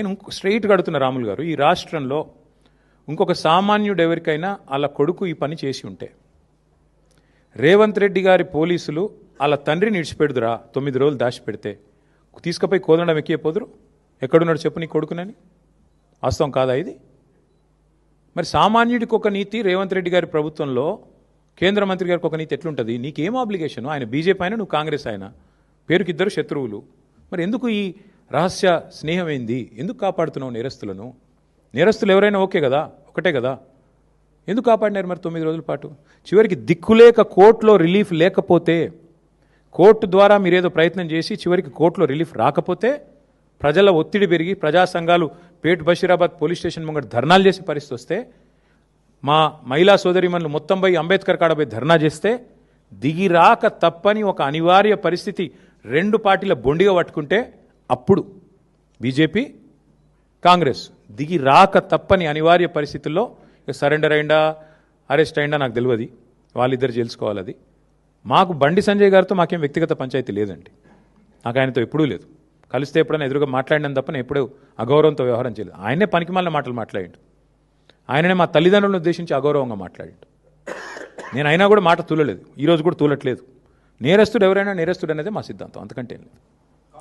నేను స్ట్రైట్గా అడుగుతున్న రాములు గారు, ఈ రాష్ట్రంలో ఇంకొక సామాన్యుడు ఎవరికైనా వాళ్ళ కొడుకు ఈ పని చేసి ఉంటే రేవంత్ రెడ్డి గారి పోలీసులు వాళ్ళ తండ్రిని విడిచిపెడుదురా 9 రోజులు దాచిపెడితే తీసుకుపోయి కోదండం ఎక్కిపోదురు? ఎక్కడున్నాడు చెప్పు నీ కొడుకునని? వాస్తవం కాదా ఇది? మరి సామాన్యుడికి ఒక నీతి రేవంత్ రెడ్డి గారి ప్రభుత్వంలో కేంద్ర మంత్రి గారికి ఒక నీతి ఎట్లుంటుంది? నీకేం ఆబ్లిగేషను? ఆయన బీజేపీ అయినా నువ్వు కాంగ్రెస్ అయినా పేరుకి ఇద్దరు శత్రువులు. మరి ఎందుకు ఈ రహస్య స్నేహం ఏంది? ఎందుకు కాపాడుతున్నావు నేరస్తులను? నేరస్తులు ఎవరైనా ఓకే కదా, ఒకటే కదా, ఎందుకు కాపాడినారు మరి 9 రోజుల పాటు? చివరికి దిక్కులేక కోర్టులో రిలీఫ్ లేకపోతే, కోర్టు ద్వారా మీరేదో ప్రయత్నం చేసి చివరికి కోర్టులో రిలీఫ్ రాకపోతే ప్రజల ఒత్తిడి పెరిగి ప్రజా సంఘాలు పేట్ బషీరాబాద్ పోలీస్ స్టేషన్ ముంగట ధర్నాలు చేసే పరిస్థితి వస్తే, మా మహిళా సోదరిమణులు మొత్తం పోయి అంబేద్కర్ కాడ పోయి ధర్నా చేస్తే దిగిరాక తప్పని ఒక అనివార్య పరిస్థితి 2 పార్టీల బొండిగా పట్టుకుంటే అప్పుడు బీజేపీ కాంగ్రెస్ దిగి రాక తప్పని అనివార్య పరిస్థితుల్లో సరెండర్ అయిందా అరెస్ట్ అయిందా నాకు తెలియదు, వాళ్ళిద్దరు తెలుసుకోవాలి. అది మాకు బండి సంజయ్ గారితో మాకేం వ్యక్తిగత పంచాయతీ లేదండి, నాకు ఆయనతో ఎప్పుడూ లేదు. కలిస్తే ఎప్పుడైనా ఎదురుగా మాట్లాడిన తప్ప నేను ఎప్పుడూ అగౌరవంతో వ్యవహారం చేయలేదు. ఆయనే పనికిమాలిన మాటలు మాట్లాడిండు, ఆయననే మా తల్లిదండ్రులను ఉద్దేశించి అగౌరవంగా మాట్లాడిండు. నేను అయినా కూడా మాట తూలలేదు, ఈరోజు కూడా తూలట్లేదు. నేరస్తుడు ఎవరైనా నేరస్తుడు అనేది మా సిద్ధాంతం, అంతకంటే